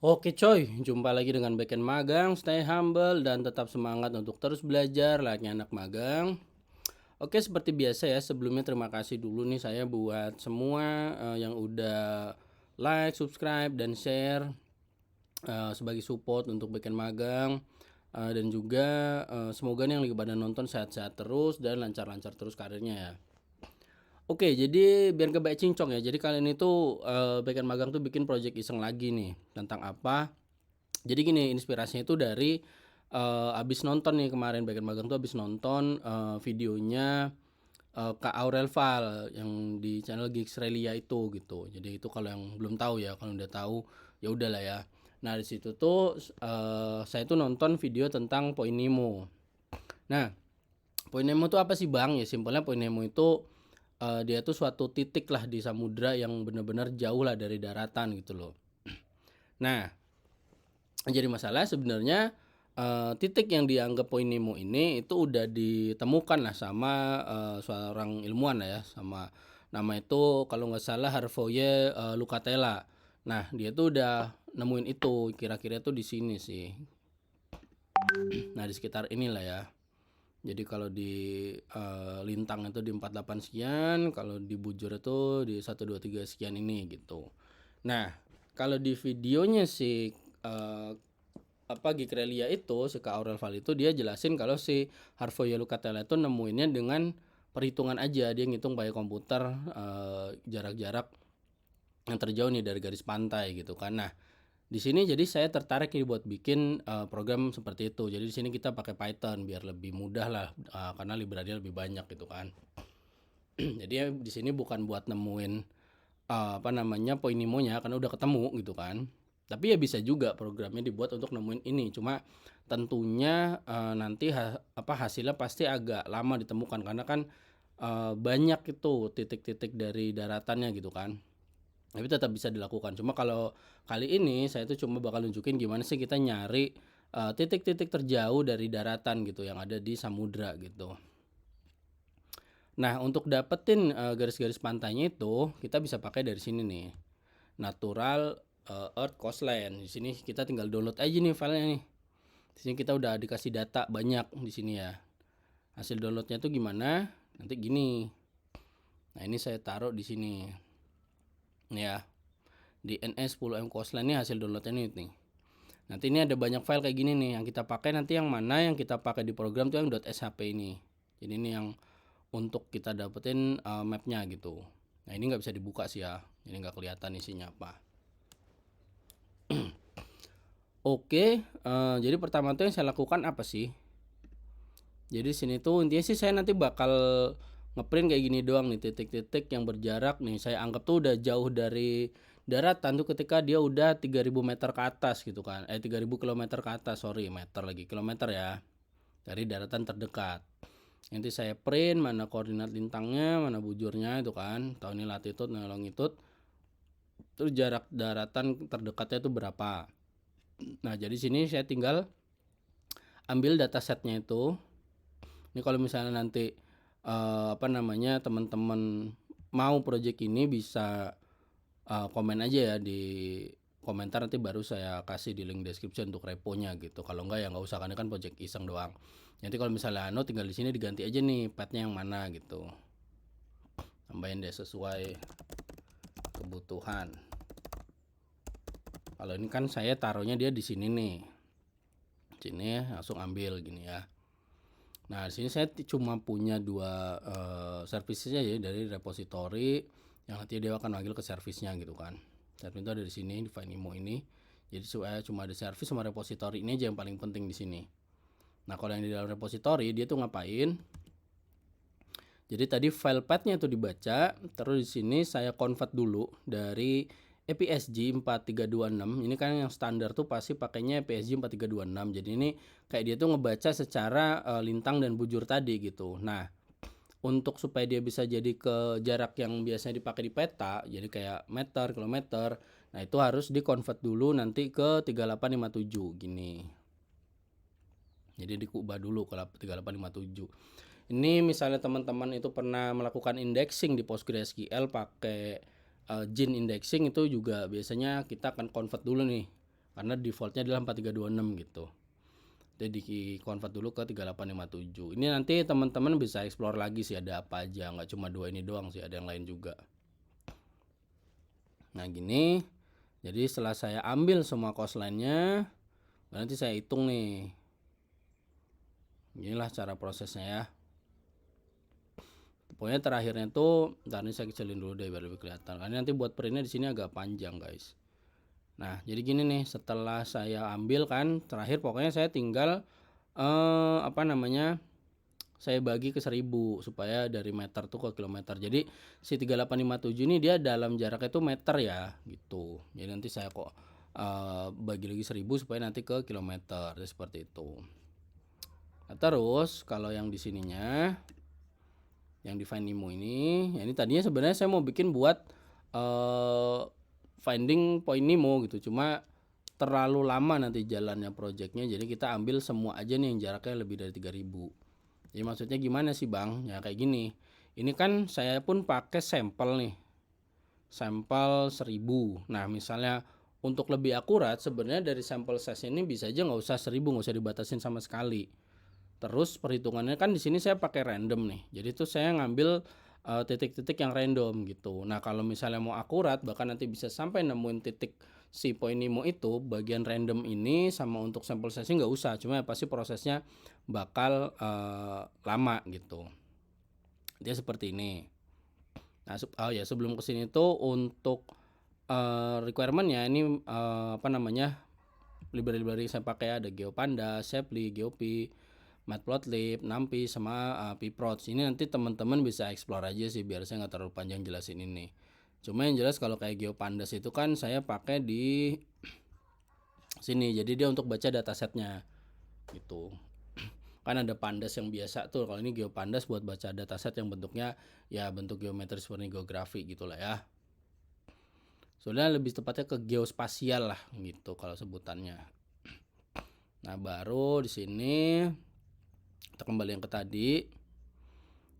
Oke coy, jumpa lagi dengan Backend Magang, stay humble dan tetap semangat untuk terus belajar layaknya anak magang. Oke, seperti biasa ya, sebelumnya terima kasih dulu nih saya buat semua yang udah like, subscribe, dan share sebagai support untuk Backend Magang. Dan juga semoga nih yang lagi pada nonton sehat-sehat terus dan lancar-lancar terus karirnya ya. Oke, jadi biar gak banyak cincong ya. Jadi kalian itu Backend Magang tuh bikin project iseng lagi nih. Tentang apa? Jadi gini, inspirasinya itu dari abis nonton nih kemarin Backend Magang tuh abis nonton videonya Kak Aurel Val yang di channel Geeksrelia itu gitu. Jadi itu kalau yang belum tahu ya, kalau udah tahu ya udahlah ya. Nah, di situ tuh saya tuh nonton video tentang Point Nemo. Nah, Point Nemo tuh apa sih Bang? Ya simpelnya Point Nemo itu dia tuh suatu titik lah di samudra yang benar-benar jauh lah dari daratan gitu loh. Nah, jadi masalah sebenarnya titik yang dianggap Point Nemo ini itu udah ditemukan lah sama seorang ilmuwan lah ya, sama nama itu kalau nggak salah Harvey Lucatella. Nah, dia tuh udah nemuin itu, kira-kira tuh di sini sih. Nah, di sekitar inilah ya. Jadi kalau di lintang itu di 48 sekian, kalau di bujur itu di 123 sekian ini gitu. Nah, kalau di videonya si Geekrelia itu, si Kak Aurel Val itu dia jelasin kalau si Harvey Lucatella itu nemuinnya dengan perhitungan aja. Dia ngitung pakai komputer jarak-jarak yang terjauh nih dari garis pantai gitu kan. Nah, di sini jadi saya tertarik nih buat bikin program seperti itu. Jadi di sini kita pakai Python biar lebih mudah lah karena library lebih banyak gitu kan. Jadi ya di sini bukan buat nemuin Point Nemo-nya karena udah ketemu gitu kan. Tapi ya bisa juga programnya dibuat untuk nemuin ini. Cuma tentunya nanti hasilnya pasti agak lama ditemukan karena kan banyak itu titik-titik dari daratannya gitu kan. Tapi tetap bisa dilakukan. Cuma kalau kali ini saya tuh cuma bakal nunjukin gimana sih kita nyari titik-titik terjauh dari daratan gitu yang ada di samudra gitu. Nah, untuk dapetin garis-garis pantainya itu kita bisa pakai dari sini nih. Natural Earth Coastline. Di sini kita tinggal download aja nih filenya nih. Di sini kita udah dikasih data banyak di sini ya. Hasil downloadnya tuh gimana? Nanti gini. Nah, ini saya taruh di sini. Nih ya. Di NS10M Coastline ini hasil downloadnya nih. Nanti ini ada banyak file kayak gini nih. Yang kita pakai nanti yang mana yang kita pakai di program tuh yang .shp ini. Jadi ini yang untuk kita dapetin mapnya gitu. Nah, ini nggak bisa dibuka sih ya. Jadi nggak kelihatan isinya apa. Oke, jadi pertama tuh yang saya lakukan apa sih? Jadi sini tuh intinya sih saya nanti bakal ngeprint kayak gini doang nih, titik-titik yang berjarak nih saya anggap tuh udah jauh dari daratan tuh ketika dia udah 3000 meter ke atas gitu kan. 3000 kilometer ke atas, sorry meter lagi, kilometer ya. Dari daratan terdekat. Nanti saya print mana koordinat lintangnya, mana bujurnya itu kan. Tahu ini latitude, ini longitude. Terus jarak daratan terdekatnya itu berapa. Nah, jadi sini saya tinggal ambil datasetnya itu. Ini kalau misalnya nanti teman-teman mau project ini bisa komen aja ya di komentar, nanti baru saya kasih di link description untuk reponya gitu. Kalau enggak ya nggak usah karena kan project iseng doang. Nanti kalau misalnya tinggal di sini diganti aja nih pathnya yang mana gitu. Tambahin deh sesuai kebutuhan. Kalau ini kan saya taruhnya dia di sini nih. Sini langsung ambil gini ya. Nah, di sini saya cuma punya dua servicesnya ya dari repository yang nanti dia akan manggil ke servisnya gitu kan. Service itu ada di sini di Finimo ini. Jadi saya cuma ada service sama repository ini aja yang paling penting di sini. Nah, kalau yang di dalam repository dia tuh ngapain? Jadi tadi file path-nya itu dibaca, terus di sini saya convert dulu dari EPSG 4326. Ini kan yang standar tuh pasti pakainya EPSG 4326. Jadi ini kayak dia tuh ngebaca secara lintang dan bujur tadi gitu. Nah, untuk supaya dia bisa jadi ke jarak yang biasanya dipakai di peta, jadi kayak meter, kilometer. Nah, itu harus di-convert dulu nanti ke 3857 gini. Jadi dikubah dulu ke 3857. Ini misalnya teman-teman itu pernah melakukan indexing di PostgreSQL pakai gene indexing, itu juga biasanya kita akan convert dulu nih karena defaultnya adalah 4326 gitu. Jadi di convert dulu ke 3857. Ini nanti teman-teman bisa explore lagi sih ada apa aja, nggak cuma dua ini doang sih, ada yang lain juga. Nah gini, jadi setelah saya ambil semua cost line-nya, nanti saya hitung nih. Inilah cara prosesnya ya. Pokoknya terakhirnya tuh, ntar ini saya kecilin dulu deh biar lebih kelihatan. Karena nanti buat printnya di sini agak panjang guys. Nah jadi gini nih, setelah saya ambil kan, terakhir pokoknya saya tinggal saya bagi ke 1000 supaya dari meter tuh ke kilometer. Jadi si 3857 ini dia dalam jaraknya tuh meter ya gitu. Jadi nanti saya kok bagi lagi 1000 supaya nanti ke kilometer seperti itu. Nah, terus kalau yang di sininya yang di find Nemo ini, ya ini tadinya sebenarnya saya mau bikin buat finding point Nemo gitu. Cuma terlalu lama nanti jalannya projectnya, jadi kita ambil semua aja nih yang jaraknya lebih dari 3000. Jadi maksudnya gimana sih bang? Ya kayak gini. Ini kan saya pun pakai sampel nih. Sampel 1000. Nah misalnya untuk lebih akurat sebenarnya dari sampel size ini bisa aja nggak usah 1000, nggak usah dibatasin sama sekali. Terus perhitungannya kan di sini saya pakai random nih. Jadi tuh saya ngambil titik-titik yang random gitu. Nah kalau misalnya mau akurat bahkan nanti bisa sampai nemuin titik si point Nemo itu, bagian random ini sama untuk sampel size nggak usah, cuma ya pasti prosesnya bakal lama gitu. Dia seperti ini. Nah sebelum kesini tuh untuk requirementnya ini library saya pakai ada GeoPandas, Shapely, Geopy, Matplotlib, NumPy sama pprots. Ini nanti teman-teman bisa explore aja sih biar saya nggak terlalu panjang jelasin ini. Cuma yang jelas kalau kayak GeoPandas itu kan saya pakai di sini. Jadi dia untuk baca datasetnya gitu. Kan ada pandas yang biasa tuh. Kalau ini GeoPandas buat baca dataset yang bentuknya ya bentuk geometris murni geografi gitulah ya. Soalnya lebih tepatnya ke geospasial lah gitu kalau sebutannya. Nah, baru di sini kita kembali yang ke tadi.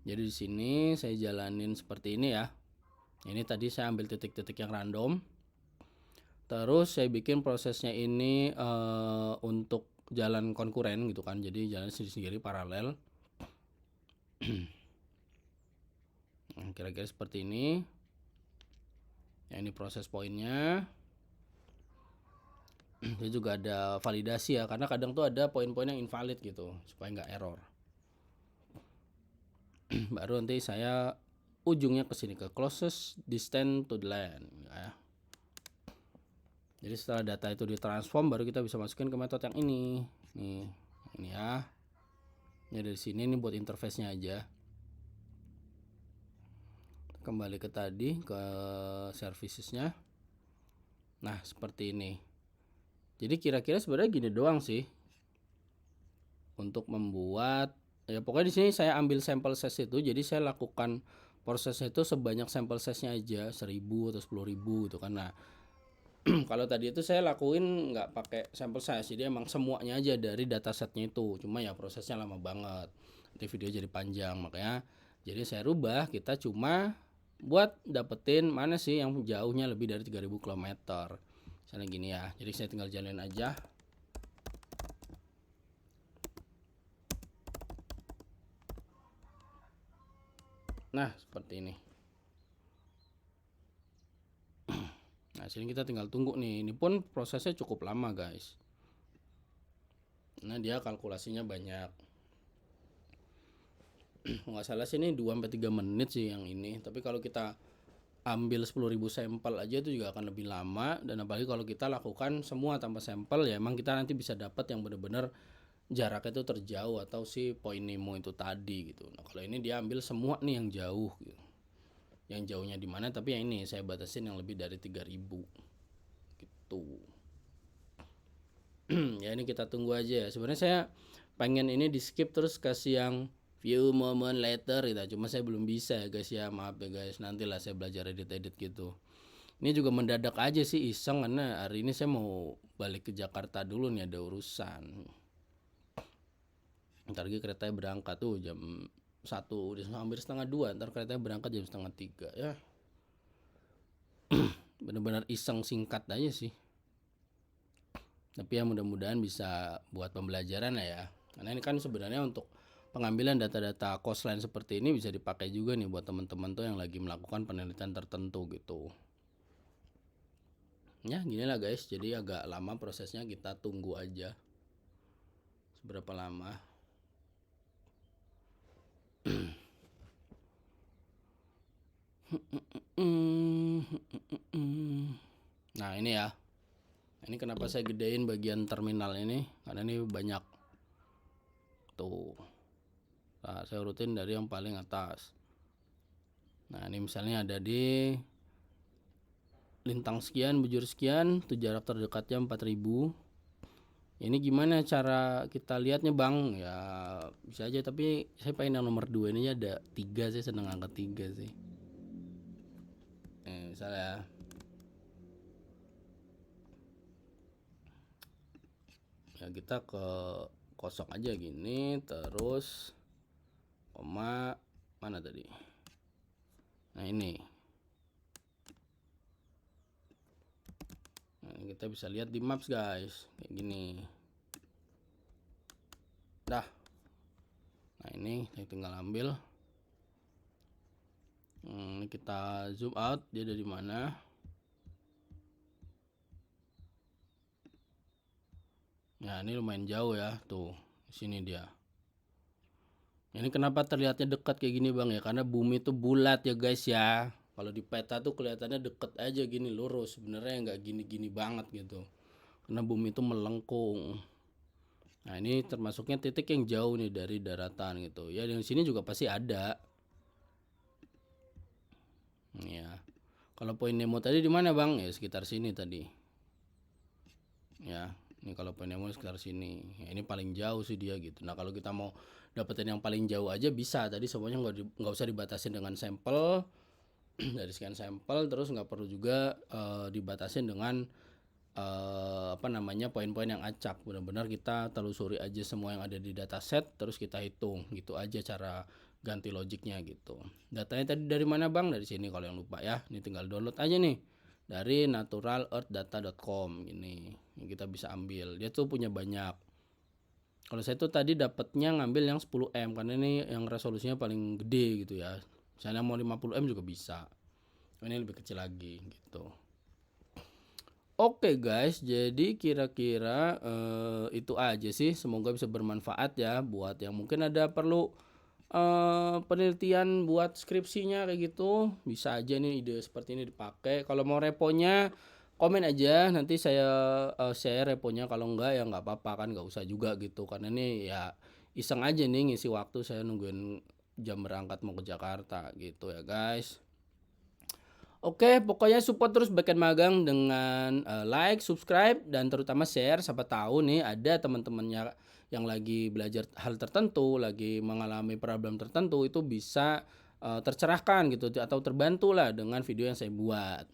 Jadi di sini saya jalanin seperti ini ya. Ini tadi saya ambil titik-titik yang random. Terus saya bikin prosesnya ini untuk jalan konkuren gitu kan. Jadi jalan sendiri-sendiri paralel. Kira-kira seperti ini. Ya, ini proses poinnya. Dia juga ada validasi ya, karena kadang tuh ada poin-poin yang invalid gitu supaya nggak error. Baru nanti saya ujungnya ke sini ke closest distance to the land ya. Jadi setelah data itu ditransform baru kita bisa masukin ke metode yang ini. Nih, ini ya. Ini dari sini ini buat interface-nya aja. Kembali ke tadi ke services-nya. Nah, seperti ini. Jadi kira-kira sebenarnya gini doang sih. Untuk membuat ya pokoknya di sini saya ambil sampel size itu, jadi saya lakukan prosesnya itu sebanyak sampel size-nya aja 1000 atau 10.000 gitu kan. Nah, kalau tadi itu saya lakuin nggak pakai sampel size, jadi emang semuanya aja dari datasetnya itu. Cuma ya prosesnya lama banget. Nanti video jadi panjang, makanya jadi saya rubah kita cuma buat dapetin mana sih yang jauhnya lebih dari 3000 km. Misalnya gini ya. Jadi saya tinggal jalanin aja. Nah, seperti ini. Nah, sini kita tinggal tunggu nih. Ini pun prosesnya cukup lama, guys. Nah, dia kalkulasinya banyak. Nggak salah sih ini 2-3 menit sih yang ini. Tapi kalau kita ambil 10.000 sampel aja itu juga akan lebih lama. Dan apalagi kalau kita lakukan semua tanpa sampel, ya emang kita nanti bisa dapat yang benar-benar jaraknya itu terjauh atau si point Nemo itu tadi gitu. Nah, kalau ini dia ambil semua nih yang jauh gitu. Yang jauhnya di mana, tapi yang ini saya batasin yang lebih dari 3000 gitu. Ya ini kita tunggu aja ya. Sebenarnya saya pengen ini di skip terus kasih yang few moment later gitu. Cuma saya belum bisa ya guys ya, maaf ya guys. Nantilah saya belajar edit gitu. Ini juga mendadak aja sih, iseng karena hari ini saya mau balik ke Jakarta dulu nih, ada urusan. Ntar lagi keretanya berangkat tuh jam 1, udah hampir setengah 2. Ntar keretanya berangkat jam setengah 3 ya. Bener-bener iseng singkat aja sih. Tapi ya mudah-mudahan bisa buat pembelajaran lah ya. Karena ini kan sebenarnya untuk pengambilan data-data coastline seperti ini bisa dipakai juga nih buat teman-teman tuh yang lagi melakukan penelitian tertentu gitu. Ya gini lah guys, jadi agak lama prosesnya, kita tunggu aja seberapa lama. Nah ini ya, ini kenapa saya gedein bagian terminal ini, karena ini banyak tuh. Nah, saya urutin dari yang paling atas. Nah ini misalnya ada di lintang sekian, bujur sekian, tuh jarak terdekatnya 4000. Ini gimana cara kita lihatnya bang? Ya bisa aja, tapi saya pengen yang nomor 2 ini ada 3, saya seneng angka 3 sih. Misalnya ya kita ke kosong aja gini, terus koma mana tadi? Nah ini. Nah, kita bisa lihat di maps guys, kayak gini. Dah. Nah ini saya tinggal ambil. Ini kita zoom out, dia ada di mana? Nah ini lumayan jauh ya, tuh di sini dia. Ini kenapa terlihatnya dekat kayak gini bang ya? Karena bumi itu bulat ya guys ya. Kalau di peta tuh kelihatannya deket aja gini, lurus. Sebenarnya nggak gini-gini banget gitu. Karena bumi itu melengkung. Nah ini termasuknya titik yang jauh nih dari daratan gitu. Ya di sini juga pasti ada. Ya. Kalau poin Nemo tadi di mana bang? Ya sekitar sini tadi. Ya. Ini kalau poin Nemo sekitar sini. Ya, ini paling jauh sih dia gitu. Nah kalau kita mau dapetin yang paling jauh aja bisa. Tadi semuanya nggak usah dibatasin dengan sampel. Dari sekian sampel, terus nggak perlu juga dibatasin dengan poin-poin yang acak. Benar-benar kita telusuri aja semua yang ada di dataset, terus kita hitung gitu aja cara ganti logiknya gitu. Datanya tadi dari mana bang? Dari sini kalau yang lupa ya. Ini tinggal download aja nih dari naturalearthdata.com ini. Yang kita bisa ambil. Dia tuh punya banyak. Kalau saya tuh tadi dapatnya ngambil yang 10M karena ini yang resolusinya paling gede gitu ya. Misalnya mau 50M juga bisa. Ini lebih kecil lagi gitu. Oke guys, jadi kira-kira itu aja sih. Semoga bisa bermanfaat ya buat yang mungkin ada perlu penelitian buat skripsinya kayak gitu. Bisa aja nih ide seperti ini dipakai. Kalau mau reponya komen aja, nanti saya share reponya. Kalau enggak ya nggak apa-apa kan, nggak usah juga gitu. Karena ini ya iseng aja nih ngisi waktu, saya nungguin jam berangkat mau ke Jakarta gitu ya guys. Oke, pokoknya support terus Backend Magang dengan like, subscribe, dan terutama share. Siapa tahu nih ada teman-temannya yang lagi belajar hal tertentu, lagi mengalami problem tertentu, itu bisa tercerahkan gitu atau terbantu lah dengan video yang saya buat.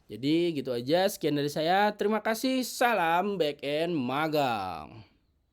Jadi gitu aja, sekian dari saya. Terima kasih, salam Backend Magang.